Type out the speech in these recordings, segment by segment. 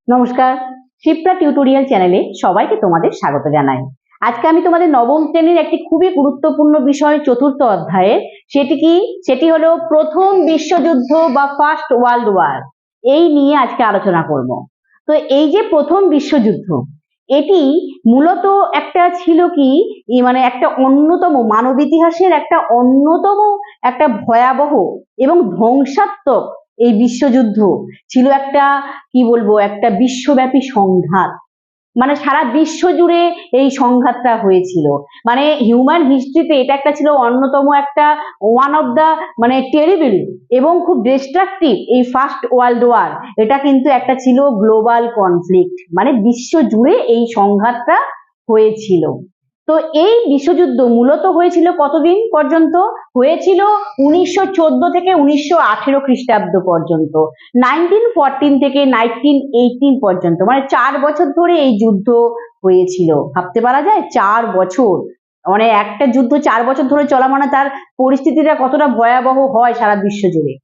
নমস্কার, শিপ্রা টিউটোরিয়াল চ্যানেলে সবাইকে তোমাদের স্বাগত জানাই। আজকে আমি তোমাদের নবম শ্রেণীর একটি খুবই গুরুত্বপূর্ণ বিষয় চতুর্থ অধ্যায়ে সেটি হলো প্রথম বিশ্বযুদ্ধ বা ফার্স্ট ওয়ার্ল্ড ওয়ার, এই নিয়ে আজকে আলোচনা করব। তো এই যে প্রথম বিশ্বযুদ্ধ, এটি মূলত একটা ছিল কি মানে একটা অন্যতম মানব ইতিহাসের একটা ভয়াবহ এবং ধ্বংসাত্মক এই বিশ্বযুদ্ধ ছিল একটা বিশ্বব্যাপী সংঘাত। মানে সারা বিশ্ব জুড়ে এই সংঘাতটা হয়েছিল। মানে হিউম্যান হিস্ট্রিতে এটা একটা ছিল অন্যতম একটা ওয়ান অফ দা টেরিবল এবং খুব ডিস্ট্রাকটিভ এই ফার্স্ট ওয়ার্ল্ড ওয়ার। এটা কিন্তু একটা ছিল গ্লোবাল কনফ্লিক্ট, মানে বিশ্ব জুড়ে এই সংঘাতটা হয়েছিল। তো এই বিশ্বযুদ্ধ মূলত হয়েছিল কতদিন পর্যন্ত? হয়েছিল 1914 থেকে 1918 খ্রিস্টাব্দ পর্যন্ত, 1914 থেকে 1918 পর্যন্ত, মানে 4 বছর ধরে এই যুদ্ধ হয়েছিল। ভাবতে পারা যায় 4 বছর, মানে একটা যুদ্ধ 4 বছর ধরে চলা, মানে তার পরিস্থিতিটা কতটা ভয়াবহ হয় সারা বিশ্ব জুড়ে।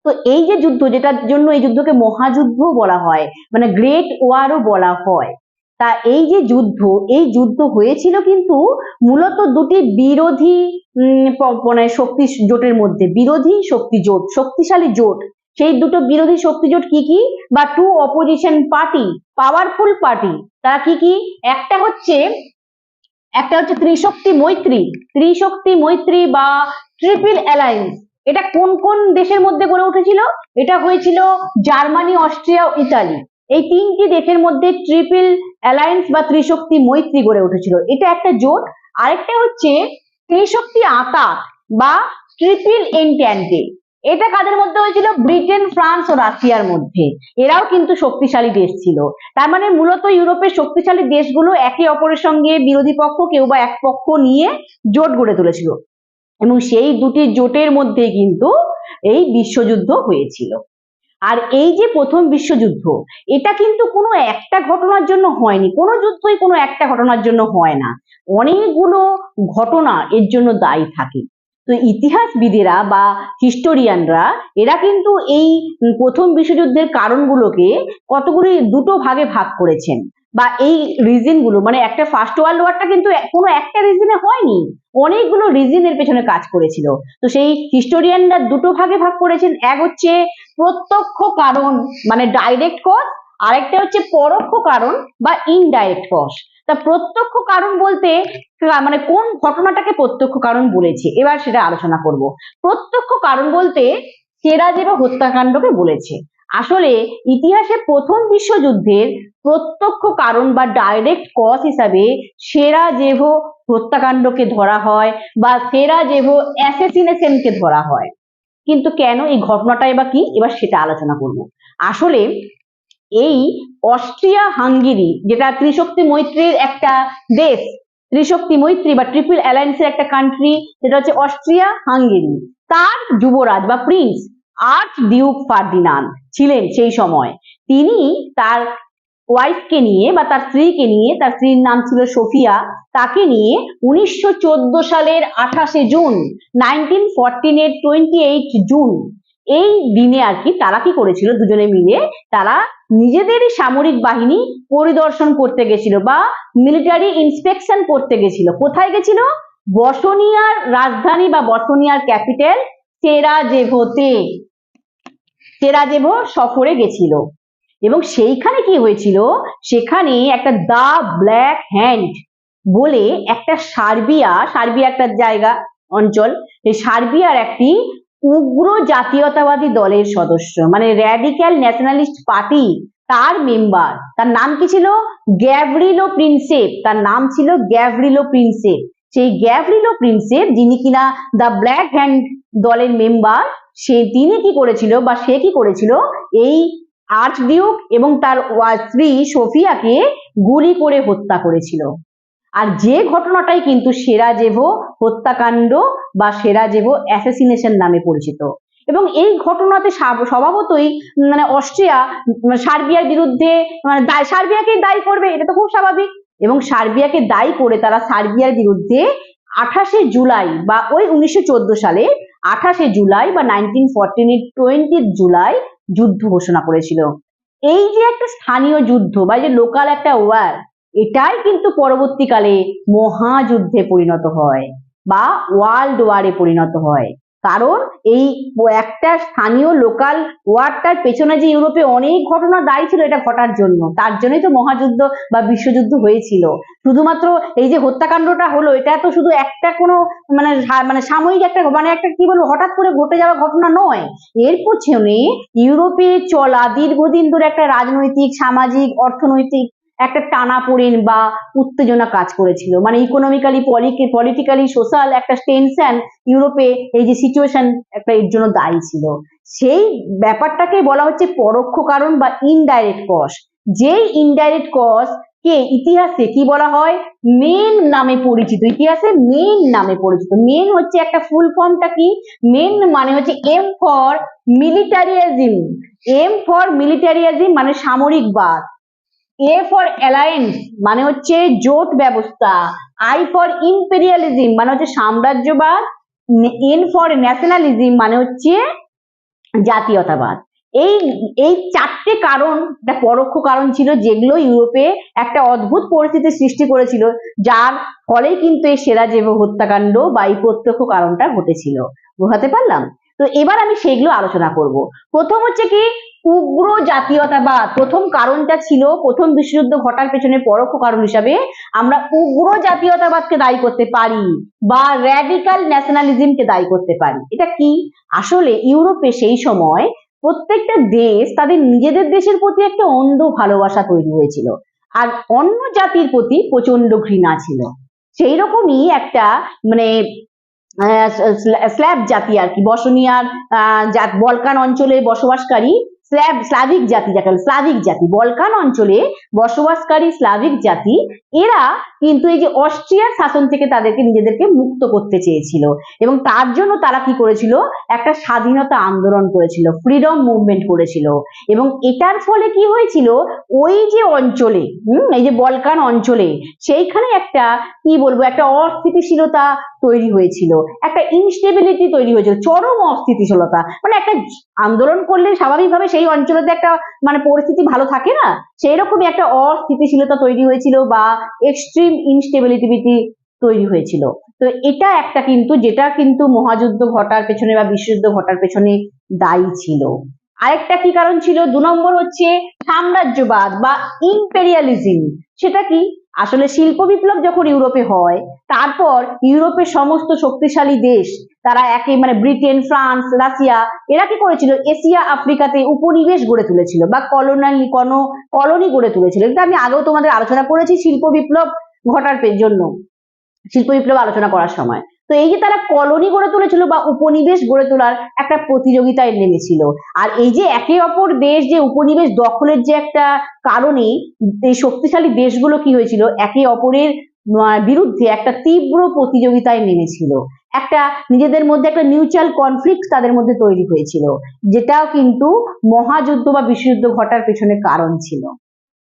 তো এই যে যুদ্ধ, যেটার জন্য এই যুদ্ধকে মহাযুদ্ধ বলা হয়, মানে গ্রেট ওয়ারও বলা হয়। তা এই যে এই যুদ্ধ হয়েছিল কিন্তু মূলত দুটি বিরোধী শক্তি জোটের মধ্যে, বিরোধী শক্তি জোট, শক্তিশালী জোট। সেই দুটো বিরোধী শক্তি জোট কি কি, বা two opposition party, powerful party. তারা কি কি? একটা হচ্ছে ত্রিশক্তি মৈত্রী বা ট্রিপল অ্যালায়েন্স। এটা কোন কোন দেশের মধ্যে গড়ে উঠেছিল? এটা হয়েছিল জার্মানি, অস্ট্রিয়া ও ইতালি, এই তিনটি দেশের মধ্যে ট্রিপল অ্যালায়েন্স বা ত্রিশক্তি মৈত্রী গড়ে উঠেছিল। এটা একটা জোট। আরেকটা হচ্ছে ত্রিশক্তি আঁতাত বা ট্রিপল এনট্যান্টে। এটা কাদের মধ্যে হয়েছিল? ব্রিটেন, ফ্রান্স ও রাশিয়ার মধ্যে। এরাও কিন্তু শক্তিশালী দেশ ছিল। তার মানে মূলত ইউরোপের শক্তিশালী দেশগুলো একে অপরের সঙ্গে বিরোধী পক্ষ কেউ বা এক পক্ষ নিয়ে জোট গড়ে তুলেছিল, এবং সেই দুটি জোটের মধ্যে কিন্তু এই বিশ্বযুদ্ধ হয়েছিল। আর এই যে প্রথম বিশ্বযুদ্ধ, এটা কিন্তু কোনো একটা ঘটনার জন্য হয়নি। কোনো যুদ্ধই কোনো একটা ঘটনার জন্য হয় না, অনেকগুলো ঘটনা এর জন্য দায়ী থাকে। তো ইতিহাসবিদেরা বা হিস্টোরিয়ানরা এরা কিন্তু এই প্রথম বিশ্বযুদ্ধের কারণগুলোকে দুটো ভাগে ভাগ করেছেন, বা এই রিজন গুলো, মানে একটা ফার্স্ট ওয়ার্ল্ড ওয়ারটা কিন্তু কোনো একটা রিজনে হয়নি, অনেকগুলো রিজনের পেছনে কাজ করেছিল। তো সেই হিস্টোরিয়ানরা দুটো ভাগে ভাগ করেছেন। এক হচ্ছে প্রত্যক্ষ কারণ, মানে ডাইরেক্ট কজ, আরেকটা হচ্ছে পরোক্ষ কারণ বা ইনডাইরেক্ট কজ। তা প্রত্যক্ষ কারণ বলতে মানে কোন ঘটনাটাকে প্রত্যক্ষ কারণ বলেছে, এবার সেটা আলোচনা করব। প্রত্যক্ষ কারণ বলতে সেরাজেভো হত্যাকাণ্ডকে বলেছে। আসলে ইতিহাসে প্রথম বিশ্বযুদ্ধের প্রত্যক্ষ কারণ বা ডাইরেক্ট কজ হিসাবে সেরাজেভো হত্যাকাণ্ডকে ধরা হয়, বা সেরাজেভো অ্যাসাসিনেশনকে ধরা হয়। কিন্তু কেন, এই ঘটনাটা এবার কি, এবার সেটা আলোচনা করব। আসলে এই অস্ট্রিয়া হাঙ্গেরি, যেটা ত্রিশক্তি মৈত্রীর একটা দেশ, ত্রিশক্তি মৈত্রী বা ট্রিপল অ্যালায়েন্সের একটা কান্ট্রি, যেটা হচ্ছে অস্ট্রিয়া হাঙ্গেরি, তার যুবরাজ বা প্রিন্স আর্চ ডিউক ফার্দিনান্দ ছিলেন সেই সময়। তিনি তার ওয়াইফকে নিয়ে বা তার স্ত্রীকে নিয়ে, তার স্ত্রীর নাম ছিল সোফিয়া, তাকে নিয়ে 1914 সালের 28শে জুন, 1914 এর 28 জুন, এই দিনে আর কি তারা কি করেছিল, দুজনে মিলে তারা নিজেদেরই সামরিক বাহিনী পরিদর্শন করতে গেছিল বা মিলিটারি ইন্সপেকশন করতে গেছিল। কোথায় গেছিল? বসনিয়ার রাজধানী বা বসনিয়ার ক্যাপিটাল সেরাজেভো সফরে গেছিল। এবং সেইখানে কি হয়েছিল, সেখানে একটা দা ব্ল্যাক হ্যান্ড বলে একটা সার্বিয়া একটা জায়গা অঞ্চল, এই সার্বিয়ার একটি উগ্র জাতীয়তাবাদী দলের সদস্য, মানে র্যাডিক্যাল ন্যাশনালিস্ট পার্টি, তার মেম্বার, তার নাম কি ছিল? গ্যাভরিলো প্রিন্সেপ। তার নাম ছিল গ্যাভরিলো প্রিন্সেপ। সেই গ্যাভরিলো প্রিন্সেপ, যিনি কিনা দা ব্ল্যাক হ্যান্ড দলের মেম্বার, তিনি কি করেছিল বা সে কি করেছিল, এই আর্চডিউক এবং তার স্ত্রী সোফিয়াকে গুলি করে হত্যা করেছিল। আর যে ঘটনাটাই কিন্তু সেরাজেভো হত্যাকাণ্ড বা সেরাজেভো অ্যাসাসিনেশন নামে পরিচিত। এবং এই ঘটনাতে স্বভাবতই মানে অস্ট্রিয়া সার্বিয়ার বিরুদ্ধে সার্বিয়াকে দায়ী করবে, এটা তো খুব স্বাভাবিক। এবং সার্বিয়াকে দায়ী করে তারা সার্বিয়ার বিরুদ্ধে 28শে জুলাই বা ওই 1914 সালে 28শে জুলাই বা 1914 এর 20 জুলাই যুদ্ধ ঘোষণা করেছিল। এই যে একটা স্থানীয় যুদ্ধ বা যে লোকাল একটা ওয়ার, এটাই কিন্তু পরবর্তীকালে মহাযুদ্ধে পরিণত হয় বা ওয়ার্ল্ড ওয়ারে পরিণত হয়। কারণ এই একটা স্থানীয় লোকাল ওয়ারটার পেছনে যে ইউরোপে অনেক ঘটনা দায়ী ছিল এটা ঘটার জন্য, তার জন্যই তো মহাযুদ্ধ বা বিশ্বযুদ্ধ হয়েছিল। শুধুমাত্র এই যে হত্যাকাণ্ডটা হলো, এটা তো শুধু একটা কোনো মানে মানে সাময়িক একটা মানে একটা কি বলবো হঠাৎ করে ঘটে যাওয়া ঘটনা নয়। এর পেছনে ইউরোপে চলা দীর্ঘদিন ধরে একটা রাজনৈতিক, সামাজিক, অর্থনৈতিক একটা টানাপোড়েন বা উত্তেজনা কাজ করেছিল। মানে ইকোনমিক্যালি, পলিটিক্যালি, সোশ্যাল একটা টেনশন ইউরোপে, এই যে সিচুয়েশন একটা এর জন্য দায়ী ছিল। সেই ব্যাপারটাকে বলা হচ্ছে পরোক্ষ কারণ বা ইনডাইরেক্ট কজ। যেই ইনডাইরেক্ট কজ কে ইতিহাসে কি বলা হয়, মেন নামে পরিচিত। ইতিহাসে মেন নামে পরিচিত। মেন হচ্ছে একটা ফুল ফর্মটা কি, মেন মানে হচ্ছে এম ফর মিলিটারিয়াজিম। এম ফর মিলিটারিয়াজিম মানে সামরিকবাদ। এ ফর অ্যালায়েন্স মানে হচ্ছে জোট ব্যবস্থা। আই ফর ইম্পেরিয়ালিজম মানে হচ্ছে সাম্রাজ্যবাদ। এন ফর ন্যাশনালিজম মানে হচ্ছে জাতীয়তাবাদ। এই এই চারটে কারণ একটা পরোক্ষ কারণ ছিল, যেগুলো ইউরোপে একটা অদ্ভুত পরিস্থিতির সৃষ্টি করেছিল, যার ফলে কিন্তু এই সেরাজেভো হত্যাকাণ্ড বা এই প্রত্যক্ষ কারণটা ঘটেছিল। বোঝাতে পারলাম? তো এবার আমি সেগুলো আলোচনা করব। প্রথম হচ্ছে কি, উগ্র জাতীয়তাবাদ। প্রথম কারণটা ছিল, প্রথম বিশ্বযুদ্ধ ঘটার পেছনে পরোক্ষ কারণ হিসাবে আমরা উগ্র জাতীয়তাবাদকে দায়ী করতে পারি বা র্যাডিক্যাল ন্যাশনালিজমকে দায়ী করতে পারি। এটা কি, আসলে ইউরোপে সেই সময় প্রত্যেকটা দেশ তাদের নিজেদের দেশের প্রতি একটা অন্ধ ভালোবাসা তৈরি হয়েছিল, আর অন্য জাতির প্রতি প্রচন্ড ঘৃণা ছিল। সেই রকমই একটা মানে স্ল্যাব জাতি আর কি, বসনিয়ার বলকান অঞ্চলে বসবাসকারী স্লাভিক জাতি, যাকে স্লাভিক জাতি, বলকান অঞ্চলে বসবাসকারী স্লাভিক জাতি, এরা কিন্তু এই যে অস্ট্রিয়ার শাসন থেকে তাদেরকে নিজেদেরকে মুক্ত করতে চেয়েছিল, এবং তার জন্য তারা কি করেছিল, একটা স্বাধীনতা আন্দোলন করেছিল, ফ্রিডম মুভমেন্ট করেছিল। এবং এটার ফলে কি হয়েছিল, ওই যে অঞ্চলে এই যে বলকান অঞ্চলে, সেইখানে একটা কি বলবো একটা অস্থিতিশীলতা তৈরি হয়েছিল, একটা ইনস্টেবিলিটি তৈরি হয়েছিল, চরম অস্থিতিশীলতা। মানে একটা আন্দোলন করলে স্বাভাবিকভাবে সেই অঞ্চলেতে একটা মানে পরিস্থিতি ভালো থাকে না, সেই রকমই একটা অস্থিতিশীলতা তৈরি হয়েছিল বা এক্সট্রিম ইনস্টেবিলিটি তৈরি হয়েছিল। তো এটা একটা কিন্তু, যেটা কিন্তু মহাযুদ্ধ ঘটার পেছনে বা বিশ্বযুদ্ধ ঘটার পেছনে দায়ী ছিল। আরেকটা কি কারণ ছিল, 2 নম্বর হচ্ছে সাম্রাজ্যবাদ বা ইম্পেরিয়ালিজম। সেটা কি, আসলে শিল্প বিপ্লব যখন ইউরোপে হয়, তারপর ইউরোপের সমস্ত শক্তিশালী দেশ তারা একে মানে ব্রিটেন, ফ্রান্স, রাশিয়া, এরা কি করেছিল, এশিয়া আফ্রিকাতে উপনিবেশ গড়ে তুলেছিল বা কলোনি গড়ে তুলেছিল। এটা আমি আগেও তোমাদের আলোচনা করেছি শিল্প বিপ্লব ঘটার জন্য, শিল্প বিপ্লব আলোচনা করার সময়। তো এই যে তারা কলোনি গড়ে তুলেছিল বা উপনিবেশ গড়ে তোলার একটা প্রতিযোগিতায় নেমেছিল, আর এই যে একে অপর দেশ যে উপনিবেশ দখলের যে একটা কারণে এই শক্তিশালী দেশগুলো কি হয়েছিল, একে অপরের বিরুদ্ধে একটা তীব্র প্রতিযোগিতায় নেমেছিল, একটা নিজেদের মধ্যে একটা মিউচুয়াল কনফ্লিক্ট তাদের মধ্যে তৈরি হয়েছিল, যেটাও কিন্তু মহাযুদ্ধ বা বিশ্বযুদ্ধ ঘটার পেছনে কারণ ছিল।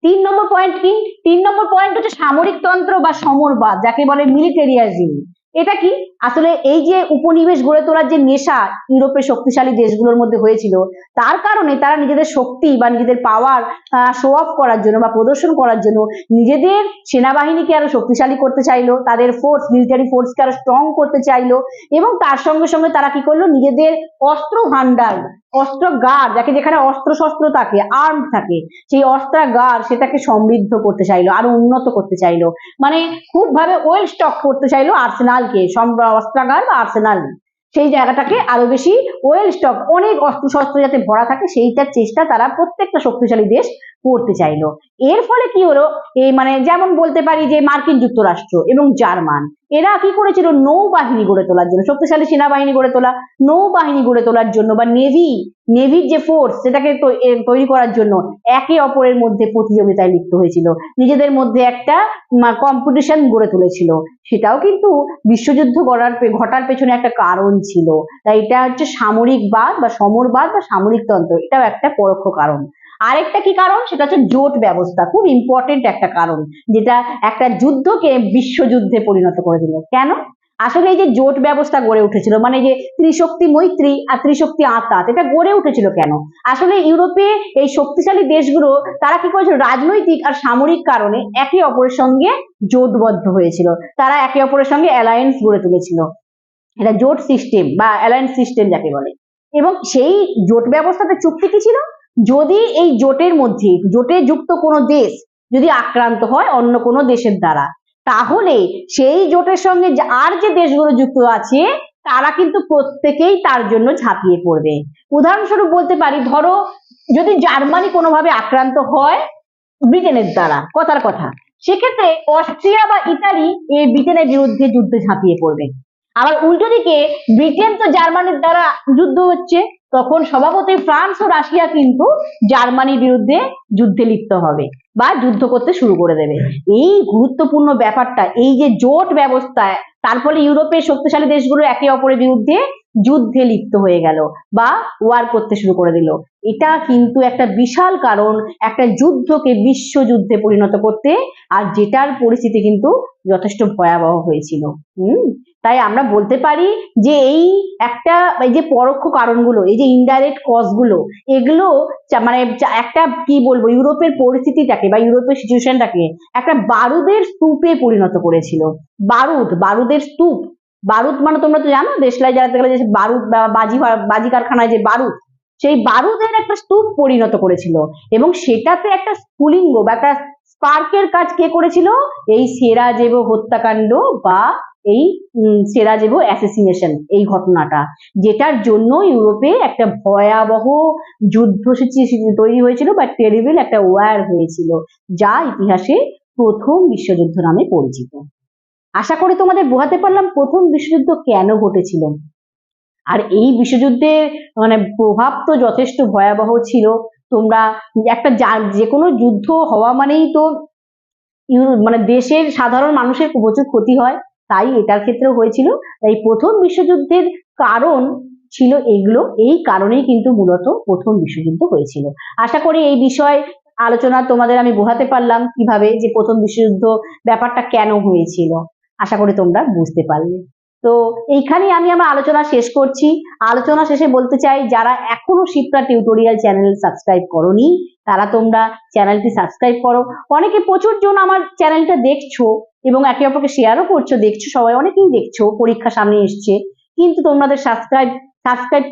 3 নম্বর পয়েন্ট কি, 3 নম্বর পয়েন্ট হচ্ছে সামরিকতন্ত্র বা সমরবাদ, যাকে বলে মিলিটারিয়াজিম। এটা কি, আসলে এই যে উপনিবেশ গড়ে তোলার যে নেশা ইউরোপের শক্তিশালী দেশগুলোর মধ্যে হয়েছিল, তার কারণে তারা নিজেদের শক্তি বা নিজেদের পাওয়ার শো অফ করার জন্য বা প্রদর্শন করার জন্য নিজেদের সেনাবাহিনীকে আরো শক্তিশালী করতে চাইলো, তাদের ফোর্স, মিলিটারি ফোর্সকে আরো স্ট্রং করতে চাইলো, এবং তার সঙ্গে সঙ্গে তারা কি করলো, নিজেদের অস্ত্র ভান্ডার, অস্ত্রাগার, যাকে যেখানে অস্ত্র শস্ত্র থাকে, আর্ম থাকে, সেই অস্ত্রাগার সেটাকে সমৃদ্ধ করতে চাইলো, আরো উন্নত করতে চাইলো, মানে খুব ভাবে ওয়েল স্টক করতে চাইলো আর্সেনালকে, অস্ত্রাগার বা আর্সেনাল, সেই জায়গাটাকে আরো বেশি ওয়েল স্টক, অনেক অস্ত্র শস্ত্র যাতে ভরা থাকে, সেইটার চেষ্টা তারা প্রত্যেকটা শক্তিশালী দেশ করতে চাইলো। এর ফলে কি হলো, এই মানে যেমন বলতে পারি যে মার্কিন যুক্তরাষ্ট্র এবং জার্মান, এরা কি করেছিল, নৌবাহিনী গড়ে তোলার জন্য, শক্তিশালী সেনাবাহিনী গড়ে তোলা, নৌবাহিনী গড়ে তোলার জন্য বা নেভির যে ফোর্স সেটাকে তৈরি করার জন্য একে অপরের মধ্যে প্রতিযোগিতায় লিপ্ত হয়েছিল, নিজেদের মধ্যে একটা কম্পিটিশন গড়ে তুলেছিল। সেটাও কিন্তু বিশ্বযুদ্ধ ঘটার পেছনে একটা কারণ ছিল। তাই এটা হচ্ছে সামরিকবাদ বা সমরবাদ বা সামরিকতন্ত্র, এটাও একটা পরোক্ষ কারণ। আরেকটা কি কারণ, সেটা হচ্ছে জোট ব্যবস্থা, খুব ইম্পর্টেন্ট একটা কারণ, যেটা একটা যুদ্ধকে বিশ্বযুদ্ধে পরিণত করে দিল। কেন, আসলে এই যে জোট ব্যবস্থা গড়ে উঠেছিল, মানে যে ত্রিশক্তি মৈত্রী আর ত্রিশক্তি আঁতাত, এটা গড়ে উঠেছিল কেন? আসলে ইউরোপে এই শক্তিশালী দেশগুলো তারা কি করেছিল, রাজনৈতিক আর সামরিক কারণে একে অপরের সঙ্গে জোটবদ্ধ হয়েছিল, তারা একে অপরের সঙ্গে অ্যালায়েন্স গড়ে তুলেছিল, এটা জোট সিস্টেম বা অ্যালায়েন্স সিস্টেম যাকে বলে। এবং সেই জোট ব্যবস্থাতে চুক্তি কি ছিল, যদি এই জোটের মধ্যে জোটে যুক্ত কোনো দেশ যদি আক্রান্ত হয় অন্য কোনো দেশের দ্বারা, তাহলে সেই জোটের সঙ্গে আর যে দেশগুলো যুক্ত আছে তারা কিন্তু প্রত্যেকেই তার জন্য ঝাঁপিয়ে পড়বে। উদাহরণস্বরূপ বলতে পারি, ধরো যদি জার্মানি কোনোভাবে আক্রান্ত হয় ব্রিটেনের দ্বারা, কথার কথা, সেক্ষেত্রে অস্ট্রিয়া বা ইতালি এই ব্রিটেনের বিরুদ্ধে যুদ্ধে ঝাঁপিয়ে পড়বে। আবার উল্টো দিকে ব্রিটেন তো জার্মানির দ্বারা যুদ্ধ হচ্ছে, তখন স্বভাবতই ফ্রান্স ও রাশিয়া কিন্তু জার্মানির বিরুদ্ধে যুদ্ধে লিপ্ত হবে বা যুদ্ধ করতে শুরু করে দেবে। এই গুরুত্বপূর্ণ ব্যাপারটা, এই যে জোট ব্যবস্থা, তার ফলে ইউরোপের শক্তিশালী দেশগুলো একে অপরের বিরুদ্ধে যুদ্ধে লিপ্ত হয়ে গেল বা ওয়ার করতে শুরু করে দিল। এটা কিন্তু একটা বিশাল কারণ একটা যুদ্ধকে বিশ্বযুদ্ধে পরিণত করতে, আর যেটার পরিস্থিতি কিন্তু যথেষ্ট ভয়াবহ হয়েছিল। তাই আমরা বলতে পারি যে এই যে পরোক্ষ কারণগুলো, এই যে ইনডাইরেক্ট কজগুলো, এগুলো মানে একটা কি বলবো, ইউরোপের পরিস্থিতিটাকে বা ইউরোপের সিচুয়েশনটাকে একটা বারুদের স্তূপে পরিণত করেছিল। বারুদের স্তূপ, বারুদ মানে তোমরা তো জানো দেশলাই জ্বালাতে গেলে যে বারুদ বা বাজি কারখানায় যে বারুদ, সেই বারুদের একটা স্তূপ পরিণত করেছিল। এবং সেটাতে একটা স্ফুলিঙ্গ বা একটা স্পার্কের কাজ কে করেছিল, এই সেরাজেভো হত্যাকাণ্ড বা এই সেরাজেভো অ্যাসাসিনেশন, এই ঘটনাটা, যেটার জন্য ইউরোপে একটা ভয়াবহ যুদ্ধ তৈরি হয়েছিল বা টেরিবল একটা ওয়ার হয়েছিল, যা ইতিহাসে প্রথম বিশ্বযুদ্ধ নামে পরিচিত। আশা করি তোমাদের বোঝাতে পারলাম প্রথম বিশ্বযুদ্ধ কেন ঘটেছিল। আর এই বিশ্বযুদ্ধের মানে প্রভাব তো যথেষ্ট ভয়াবহ ছিল। তোমরা একটা যে কোনো যুদ্ধ হওয়া মানেই তো মানে দেশের সাধারণ মানুষের প্রচুর ক্ষতি হয়, তাই এটার ক্ষেত্রেও হয়েছিল। তাই প্রথম বিশ্বযুদ্ধের কারণ ছিল এগুলো, এই কারণেই কিন্তু মূলত প্রথম বিশ্বযুদ্ধ হয়েছিল। আশা করি এই বিষয় আলোচনা তোমাদের আমি বোঝাতে পারলাম কিভাবে যে প্রথম বিশ্বযুদ্ধ ব্যাপারটা কেন হয়েছিল। আশা করি তোমরা বুঝতে পারলে। তো এইখানেই আমি আমার আলোচনা শেষ করছি। আলোচনা শেষে বলতে চাই, যারা এখনো শিপ্রা টিউটোরিয়াল চ্যানেল সাবস্ক্রাইব করোনি তারা তোমরা চ্যানেলটি সাবস্ক্রাইব করো। অনেকে প্রচুর জন আমার চ্যানেলটা দেখছো এবং একে অপরকে শেয়ারও করছো, দেখছো, সবাই অনেকেই দেখছো, পরীক্ষা সামনে এসছে, কিন্তু তোমাদের সাবস্ক্রাইব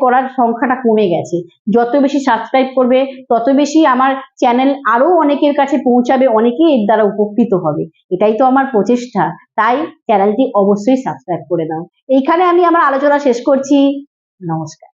করার সংখ্যাটা কমে গেছে। যত বেশি সাবস্ক্রাইব করবে তত বেশি আমার চ্যানেল আরো অনেকের কাছে পৌঁছাবে, অনেকেই এর দ্বারা উপকৃত হবে, এটাই তো আমার প্রচেষ্টা। তাই চ্যানেলটি অবশ্যই সাবস্ক্রাইব করে দাও। এইখানে আমি আমার আলোচনা শেষ করছি। নমস্কার।